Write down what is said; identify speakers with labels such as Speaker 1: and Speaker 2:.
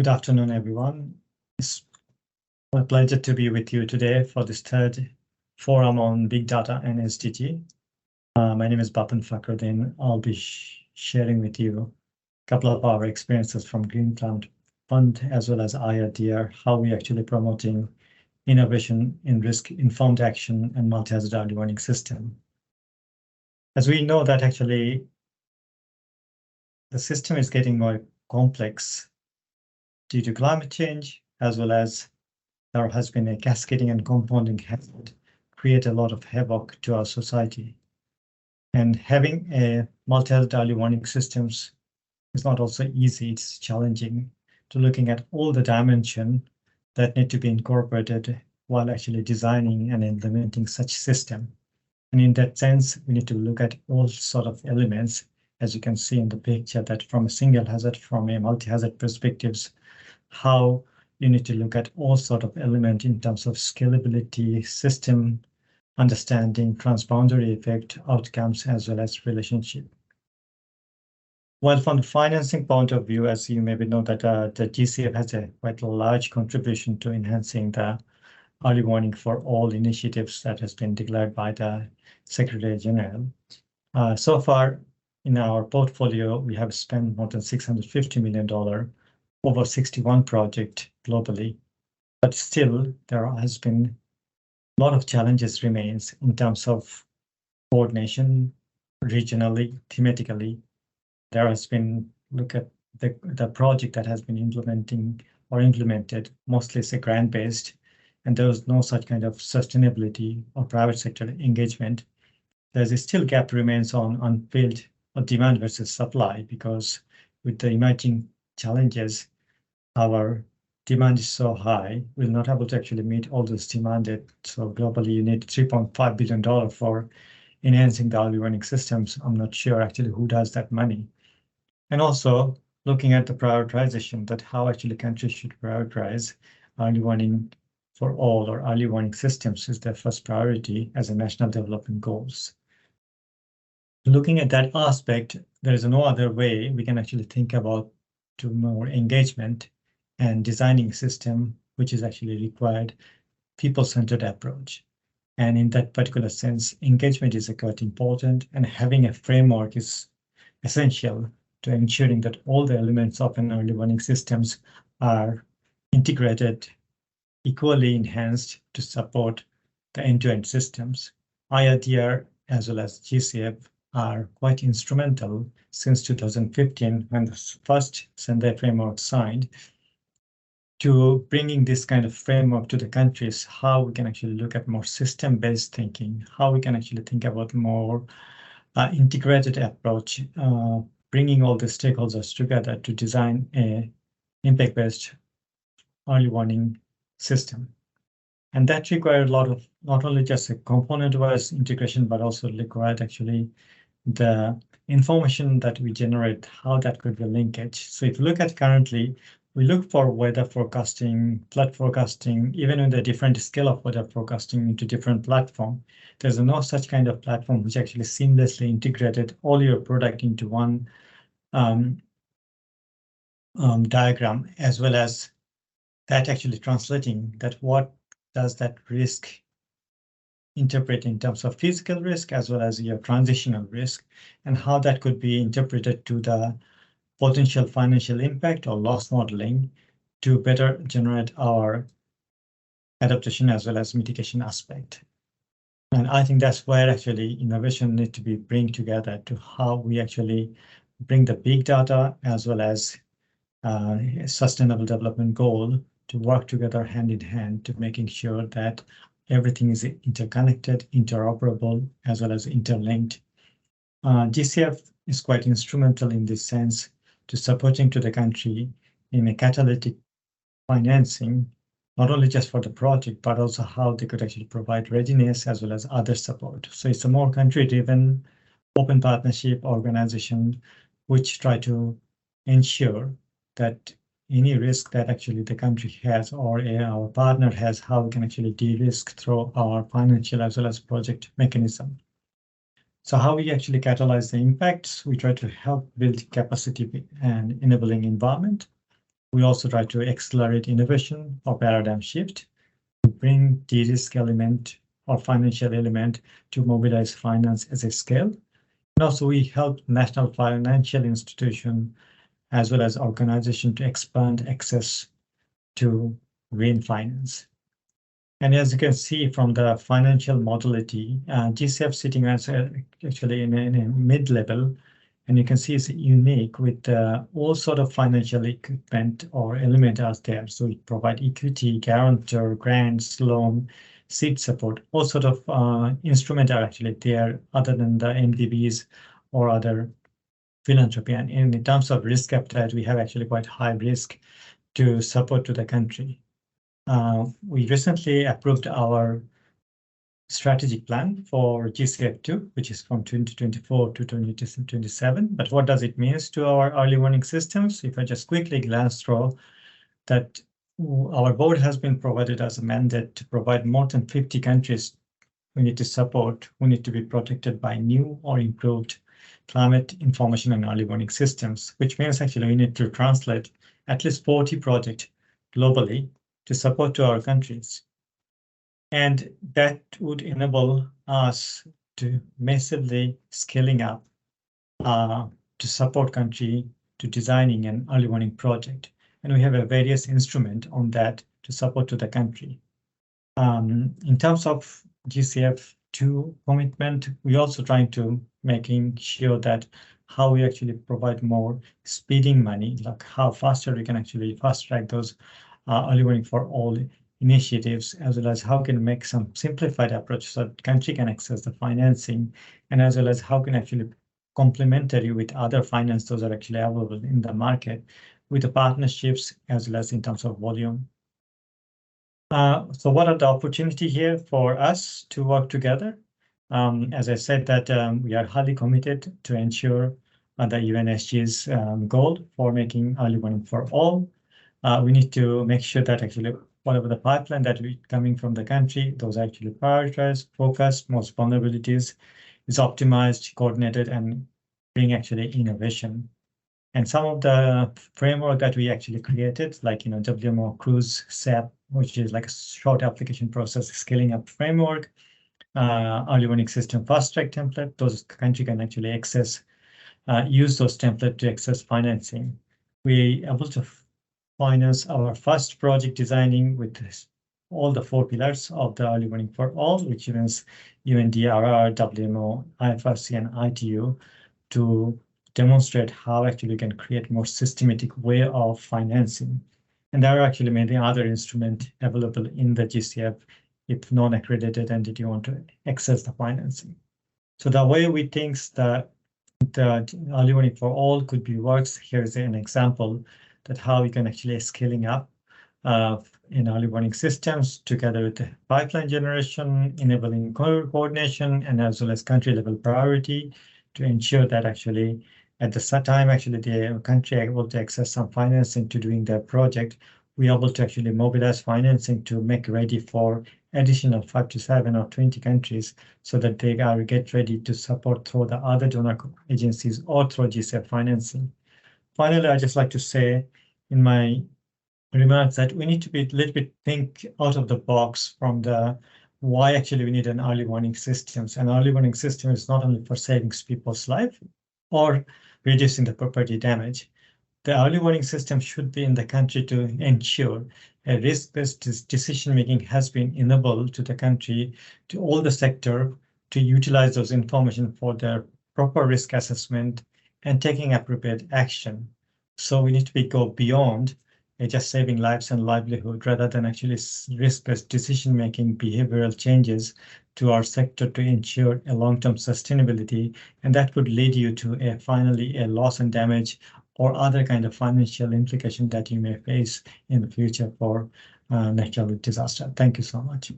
Speaker 1: Good afternoon, everyone. It's a pleasure to be with you today for this third forum on Big Data and SDG. My name is Bapan Fakhruddin. I'll be sharing with you a couple of our experiences from Green Plant Fund as well as IRDR, how we actually promoting innovation in risk-informed action and multi-hazard early warning system. As we know that actually the system is getting more complex due to climate change, as well as there has been a cascading and compounding hazard create a lot of havoc to our society. And having a multi-hazard early warning systems is not also easy, it's challenging to looking at all the dimensions that need to be incorporated while actually designing and implementing such system. And in that sense, we need to look at all sort of elements, as you can see in the picture, that from a single hazard, from a multi-hazard perspectives, how you need to look at all sort of elements in terms of scalability, system understanding, transboundary effect, outcomes, as well as relationship. Well, from the financing point of view, as you maybe know that the GCF has a quite large contribution to enhancing the early warning for all initiatives that has been declared by the Secretary General. So far in our portfolio, we have spent more than $650 million over 61 projects globally, but still there has been a lot of challenges remains in terms of coordination regionally, thematically. There has been, look at the project that has been implemented, mostly it's a grant-based, and there was no such kind of sustainability or private sector engagement. There's a still gap remains on unfilled or demand versus supply, because with the emerging challenges, our demand is so high, we're not able to actually meet all those demanded. So globally, you need $3.5 billion for enhancing the early warning systems. I'm not sure actually who does that money. And also looking at the prioritization, that how actually countries should prioritize early warning for all, or early warning systems is their first priority as a national development goals. Looking at that aspect, there is no other way we can actually think about to more engagement and designing a system which is actually required people-centered approach. And in that particular sense, engagement is quite important, and having a framework is essential to ensuring that all the elements of an early warning systems are integrated, equally enhanced to support the end-to-end systems. IRDR as well as GCF are quite instrumental since 2015 when the first Sendai framework signed, to bringing this kind of framework to the countries, how we can actually look at more system-based thinking, how we can actually think about more integrated approach, bringing all the stakeholders together to design a impact-based early warning system. And that required a lot of, not only just a component-wise integration, but also required actually the information that we generate, how that could be linkage. So if you look at currently, we look for weather forecasting, flood forecasting, even with a different scale of weather forecasting into different platform. There's no such kind of platform which actually seamlessly integrated all your product into one diagram, as well as that actually translating that what does that risk interpret in terms of physical risk as well as your transitional risk, and how that could be interpreted to the potential financial impact or loss modeling to better generate our adaptation as well as mitigation aspect. And I think that's where actually innovation needs to be bring together to how we actually bring the big data as well as sustainable development goal to work together hand in hand to making sure that everything is interconnected, interoperable, as well as interlinked. GCF is quite instrumental in this sense to supporting to the country in a catalytic financing, not only just for the project, but also how they could actually provide readiness as well as other support. So it's a more country-driven open partnership organization which try to ensure that any risk that actually the country has or our partner has, how we can actually de-risk through our financial as well as project mechanism. So how we actually catalyze the impacts, we try to help build capacity and enabling environment. We also try to accelerate innovation or paradigm shift, to bring de-risk element or financial element to mobilize finance as a scale. And also we help national financial institution as well as organization to expand access to green finance. And as you can see from the financial modality, GCF sitting as actually in a mid-level, and you can see it's unique with all sort of financial equipment or element out there. So we provide equity, guarantor, grants, loan, seed support, all sort of instruments are actually there other than the MDBs or other philanthropy. And in terms of risk appetite, we have actually quite high risk to support to the country. We recently approved our strategic plan for GCF2, which is from 2024 to 2027. But what does it mean to our early warning systems? If I just quickly glance through that, our board has been provided as a mandate to provide more than 50 countries we need to support, who need to be protected by new or improved climate information and early warning systems, which means actually we need to translate at least 40 projects globally to support to our countries. And that would enable us to massively scaling up to support country to designing an early warning project. And we have a various instrument on that to support to the country. In terms of GCF2 commitment, we're also trying to making sure that how we actually provide more speeding money, like how faster we can actually fast track those early warning for all initiatives, as well as how can we make some simplified approach so that country can access the financing, and as well as how can actually complementary with other finance those are actually available in the market with the partnerships as well as in terms of volume. So what are the opportunity here for us to work together? As I said that we are highly committed to ensure the UNSG's goal for making early warning for all. We need to make sure that actually whatever the pipeline that we coming from the country, those are actually prioritized, focused, most vulnerabilities is optimized, coordinated, and bring actually innovation. And some of the framework that we actually created, like WMO Cruise SAP, which is like a short application process scaling up framework, early warning system fast track template, those country can actually access, use those templates to access financing. We able to finance our first project designing with all the 4 pillars of the early warning for all, which means UNDRR, WMO, IFRC, and ITU, to demonstrate how actually we can create more systematic way of financing. And there are actually many other instruments available in the GCF if non-accredited entity want to access the financing. So the way we think that the early warning for all could be works, here is an example that how we can actually scaling up in early warning systems together with the pipeline generation, enabling coordination, and as well as country level priority to ensure that actually at the time actually the country are able to access some financing to doing their project, we are able to actually mobilize financing to make ready for additional 5 to 7 or 20 countries so that they are get ready to support through the other donor agencies or through GCF financing. Finally, I just like to say in my remarks that we need to be a little bit think out of the box from the why actually we need an early warning systems. An early warning system is not only for saving people's life or reducing the property damage. The early warning system should be in the country to ensure a risk-based decision-making has been enabled to the country, to all the sector, to utilize those information for their proper risk assessment and taking appropriate action. So we need to go beyond just saving lives and livelihood rather than actually risk-based decision-making behavioral changes to our sector to ensure a long-term sustainability. And that could lead you to finally a loss and damage or other kind of financial implication that you may face in the future for natural disaster. Thank you so much.